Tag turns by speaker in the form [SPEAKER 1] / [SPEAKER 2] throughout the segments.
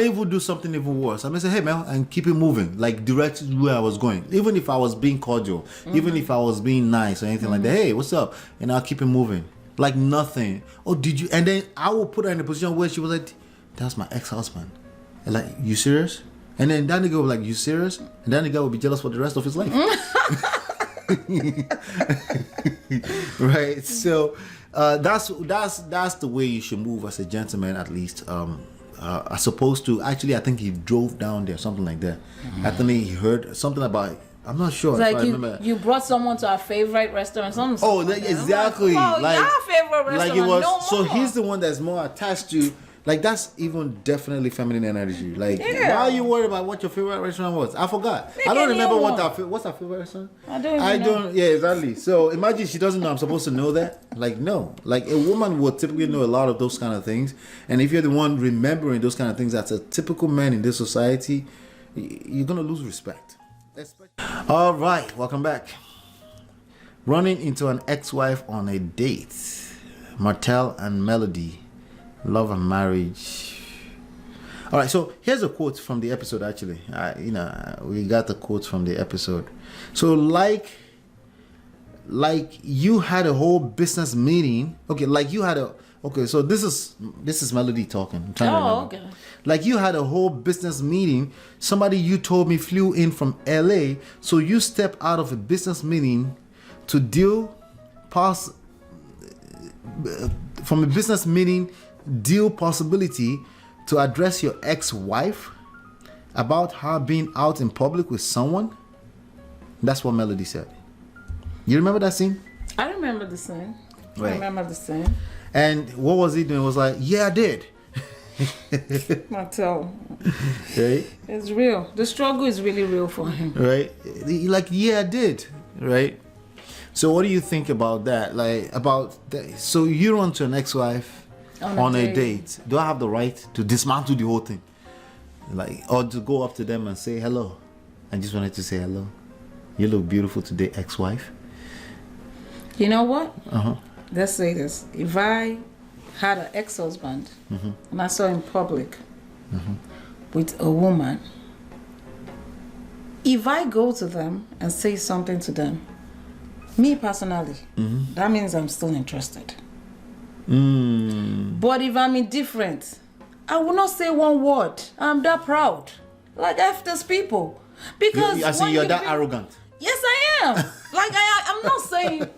[SPEAKER 1] may even do something even worse. I may say, hey man, and keep it moving, like direct where I was going. Even if I was being cordial, even if I was being nice or anything like that. Hey, what's up? And I'll keep it moving. Like nothing. Oh, did you? And then I will put her in a position where she was like, that's my ex-husband. And like, you serious? And then that nigga will be like, you serious? And then the guy will be jealous for the rest of his life. Right? So that's the way you should move as a gentleman, at least. As opposed to, actually, I think he drove down there, something like that. I think he heard something about, I'm not sure.
[SPEAKER 2] It's like you brought someone to our favorite restaurant. Something
[SPEAKER 1] exactly.
[SPEAKER 2] Like our favorite restaurant.
[SPEAKER 1] Like it was. So he's the one that's more attached to. Like that's even definitely feminine energy. Like why are you worried about what your favorite restaurant was? I forgot. I don't remember what's our favorite restaurant. I don't. Yeah, exactly. So imagine she doesn't know I'm supposed to know that. Like no. Like a woman would typically know a lot of those kind of things. And if you're the one remembering those kind of things, that's a typical man in this society, you're gonna lose respect. All right, welcome back. Running into an ex-wife on a date. Martell and Melody. Love and marriage. All right, so here's a quote from the episode. Actually, we got the quote from the episode. So, like you had a whole business meeting. Okay, like you had a. Okay, so this is Melody talking. I'm trying to remember.
[SPEAKER 2] Okay.
[SPEAKER 1] Like you had a whole business meeting. Somebody you told me flew in from LA. So you stepped out of a business meeting to deal from a business meeting. Deal possibility to address your ex-wife about her being out in public with someone. That's what Melody said. You remember that scene?
[SPEAKER 2] I remember the scene.
[SPEAKER 1] Right.
[SPEAKER 2] I remember the scene.
[SPEAKER 1] And what was he doing? It was like, yeah, I did.
[SPEAKER 2] Martell.
[SPEAKER 1] Right?
[SPEAKER 2] It's real. The struggle is really real for him.
[SPEAKER 1] Right? Like, yeah, I did. Right? So what do you think about that? Like, about that? So you run to an ex-wife on a date. Do I have the right to dismantle the whole thing? Like, or to go up to them and say hello? I just wanted to say hello. You look beautiful today, ex-wife.
[SPEAKER 2] You know what? Let's say this. If I had an ex-husband and I saw him in public with a woman, if I go to them and say something to them, me personally, that means I'm still interested. But if I'm indifferent, I will not say one word. I'm that proud. Like F those people. Because
[SPEAKER 1] I see you're that arrogant.
[SPEAKER 2] Yes, I am. Like I'm not saying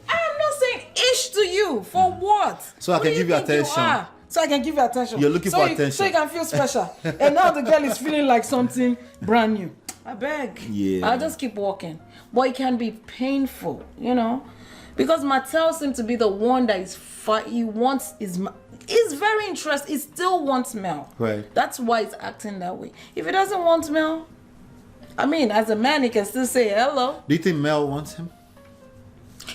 [SPEAKER 2] ish to you for what?
[SPEAKER 1] So I can give you attention.
[SPEAKER 2] So I can give you attention.
[SPEAKER 1] You're looking for attention.
[SPEAKER 2] So you can feel special. And now the girl is feeling like something brand new. I beg.
[SPEAKER 1] Yeah.
[SPEAKER 2] I'll just keep walking. But it can be painful, because Martell seems to be the one that is he's very interested. He still wants Mel.
[SPEAKER 1] Right.
[SPEAKER 2] That's why he's acting that way. If he doesn't want Mel, I mean, as a man, he can still say hello.
[SPEAKER 1] Do you think Mel wants him?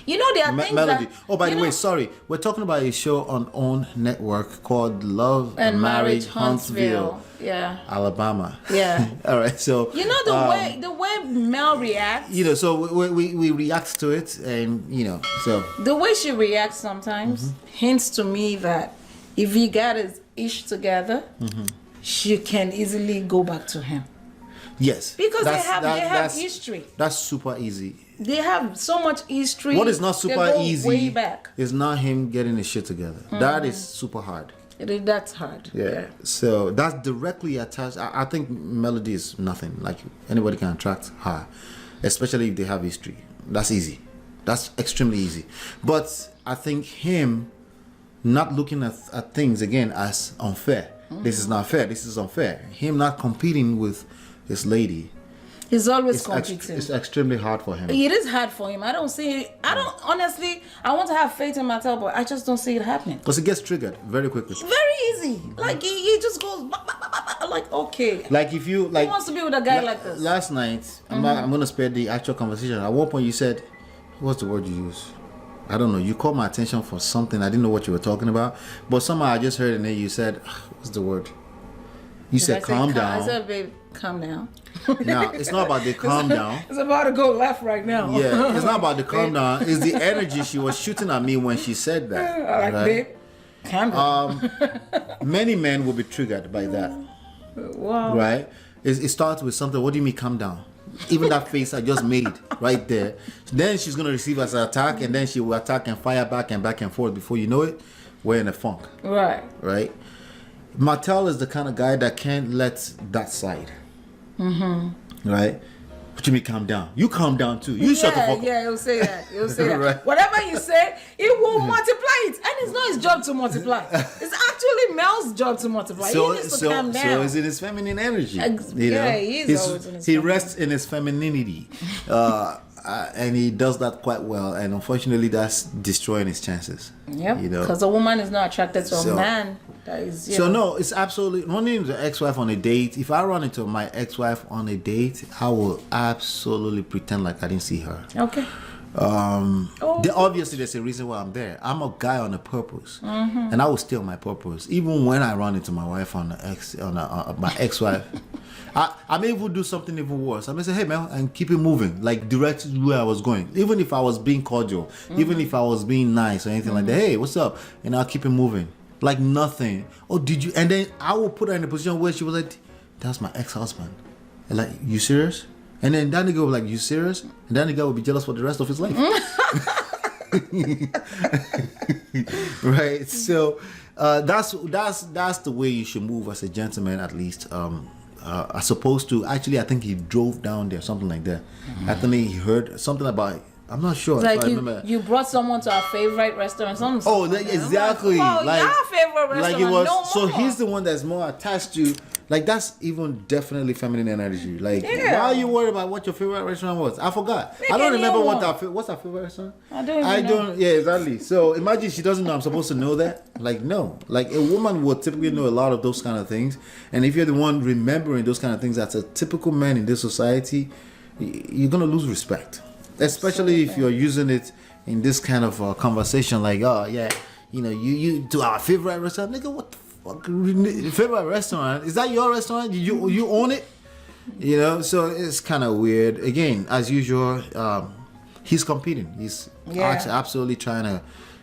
[SPEAKER 2] There are things
[SPEAKER 1] Melody.
[SPEAKER 2] that...
[SPEAKER 1] Oh, by the way, sorry. We're talking about a show on OWN Network called Love and Marriage Huntsville.
[SPEAKER 2] Yeah.
[SPEAKER 1] Alabama.
[SPEAKER 2] Yeah.
[SPEAKER 1] All right, so...
[SPEAKER 2] the way Mel reacts...
[SPEAKER 1] so we react to it and, so...
[SPEAKER 2] The way she reacts sometimes hints to me that if he got his ish together, she can easily go back to him.
[SPEAKER 1] Yes.
[SPEAKER 2] Because they have history.
[SPEAKER 1] That's super easy.
[SPEAKER 2] They have so much history.
[SPEAKER 1] What is not super easy
[SPEAKER 2] way back.
[SPEAKER 1] is not him getting his shit together. That is super hard.
[SPEAKER 2] That's hard. Yeah.
[SPEAKER 1] So that's directly attached. I think Melody is nothing. Like anybody can attract her, especially if they have history. That's easy. That's extremely easy. But I think him not looking at things again as unfair. This is not fair. This is unfair. Him not competing with this lady.
[SPEAKER 2] He's always competing.
[SPEAKER 1] It's extremely hard for him.
[SPEAKER 2] It is hard for him. Honestly, I want to have faith in Martell, but I just don't see it happening.
[SPEAKER 1] Because it gets triggered very quickly.
[SPEAKER 2] Very easy. Like he just goes like, okay.
[SPEAKER 1] Like if you like,
[SPEAKER 2] who wants to be with a guy like this?
[SPEAKER 1] Last night, I'm gonna spare the actual conversation. At one point, you said, "What's the word you use?" I don't know. You caught my attention for something. I didn't know what you were talking about, but somehow I just heard it and then you said, "What's the word?" You said, "Calm down."
[SPEAKER 2] I said, "Babe, calm down."
[SPEAKER 1] Now it's not about the calm down.
[SPEAKER 2] It's about to go left right now.
[SPEAKER 1] Yeah, it's not about the calm down. It's the energy she was shooting at me when she said that.
[SPEAKER 2] Like, babe, calm down.
[SPEAKER 1] Many men will be triggered by that.
[SPEAKER 2] Wow.
[SPEAKER 1] Right? It starts with something. What do you mean, calm down? Even that face I just made right there. Then she's gonna receive as an attack, and then she will attack and fire back and forth. Before you know it, we're in a funk.
[SPEAKER 2] Right.
[SPEAKER 1] Right. Martell is the kind of guy that can't let that slide. Right. What you mean, calm down? You calm down too. You shut the fuck up.
[SPEAKER 2] Yeah, he'll say that. He'll say that.
[SPEAKER 1] Right.
[SPEAKER 2] Whatever you say, it will multiply it. And it's not his job to multiply. It's actually Mel's job to multiply. He needs to calm down.
[SPEAKER 1] So is it his feminine energy?
[SPEAKER 2] Yeah, he is always in his
[SPEAKER 1] He rests in his femininity. And he does that quite well. And unfortunately, that's destroying his chances.
[SPEAKER 2] Yep.
[SPEAKER 1] You know?
[SPEAKER 2] Because a woman is not attracted to a man. That is,
[SPEAKER 1] no, it's absolutely running into an ex-wife on a date. If I run into my ex-wife on a date, I will absolutely pretend like I didn't see her.
[SPEAKER 2] Okay.
[SPEAKER 1] Obviously, there's a reason why I'm there. I'm a guy on a purpose, and I will steal my purpose. Even when I run into my wife my ex-wife, I may even do something even worse. I may say, "Hey, man," and keep it moving, like directed where I was going. Even if I was being cordial, even if I was being nice or anything like that. Hey, what's up? And I'll keep it moving. Like nothing. Oh, did you? And then I will put her in a position where she was like, "That's my ex-husband." And like, you serious? And then that nigga will be like, "You serious?" And that nigga will be jealous for the rest of his life. Right. So that's the way you should move as a gentleman, at least. As opposed to, actually, I think he drove down there, something like that. I think he heard something about. I'm not sure.
[SPEAKER 2] Like you brought someone to our favorite restaurant. Something.
[SPEAKER 1] Exactly.
[SPEAKER 2] Like our favorite restaurant.
[SPEAKER 1] Like it was.
[SPEAKER 2] No
[SPEAKER 1] so
[SPEAKER 2] more.
[SPEAKER 1] he's the one that's more attached to. Like that's even definitely feminine energy. Like why are you worried about what your favorite restaurant was? I forgot. I don't remember what's our favorite restaurant.
[SPEAKER 2] I don't.
[SPEAKER 1] Yeah, exactly. So imagine she doesn't know I'm supposed to know that. Like no. Like a woman would typically know a lot of those kind of things. And if you're the one remembering those kind of things, that's a typical man in this society, you're gonna lose respect. Especially if you're using it in this kind of conversation, like, oh yeah, you to our favorite restaurant, nigga. What the fuck? Favorite restaurant? Is that your restaurant? You own it? So it's kind of weird. Again, as usual, he's competing. He's actually absolutely trying to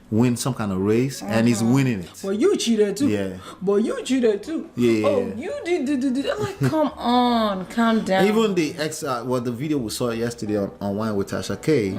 [SPEAKER 1] win some kind of race, and he's winning it.
[SPEAKER 2] Well, you cheated too.
[SPEAKER 1] Yeah.
[SPEAKER 2] But you cheated too.
[SPEAKER 1] Yeah.
[SPEAKER 2] Oh, you did. I'm like, come on, calm down.
[SPEAKER 1] Even the the video we saw yesterday on Wine with Tasha K.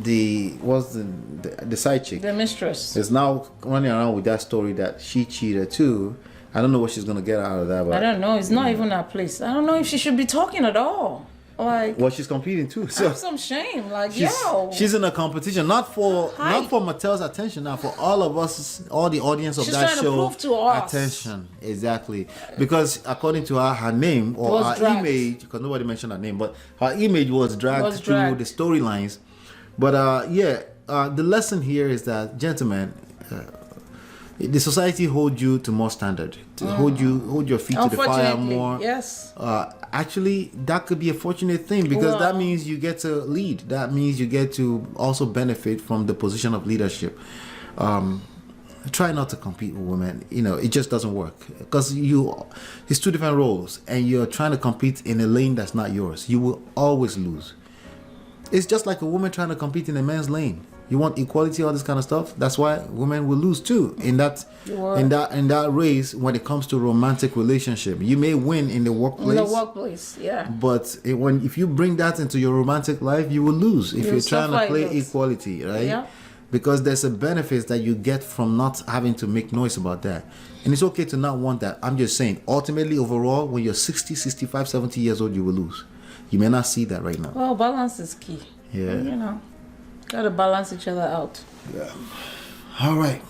[SPEAKER 1] The side chick,
[SPEAKER 2] the mistress,
[SPEAKER 1] is now running around with that story that she cheated too. I don't know what she's gonna get out of that. But
[SPEAKER 2] I don't know. It's not even her place. I don't know if she should be talking at all. Like,
[SPEAKER 1] well, she's competing too. So
[SPEAKER 2] have some shame. Like,
[SPEAKER 1] she's in a competition, not for Mattel's attention, now for all of us, all the audience of
[SPEAKER 2] she's
[SPEAKER 1] that
[SPEAKER 2] trying
[SPEAKER 1] show.
[SPEAKER 2] To prove to us.
[SPEAKER 1] Attention, exactly. Because according to her name or her image, because nobody mentioned her name, but her image was dragged through the storylines. But the lesson here is that, gentlemen, the society holds you to more standard, to hold your feet to the fire more.
[SPEAKER 2] Yes.
[SPEAKER 1] Actually, that could be a fortunate thing, because that means you get to lead. That means you get to also benefit from the position of leadership. Try not to compete with women. It just doesn't work, because it's two different roles, and you're trying to compete in a lane that's not yours. You will always lose. It's just like a woman trying to compete in a man's lane. You want equality, all this kind of stuff. That's why women will lose too in that race when it comes to romantic relationship. You may win in the workplace.
[SPEAKER 2] Yeah.
[SPEAKER 1] But if you bring that into your romantic life, you will lose if you're trying to play equality, right?
[SPEAKER 2] Yeah.
[SPEAKER 1] Because there's a benefit that you get from not having to make noise about that. And it's okay to not want that. I'm just saying, ultimately, overall, when you're 60, 65, 70 years old, you will lose. You may not see that right now.
[SPEAKER 2] Well, balance is key.
[SPEAKER 1] Yeah.
[SPEAKER 2] Gotta balance each other out.
[SPEAKER 1] Yeah. All right.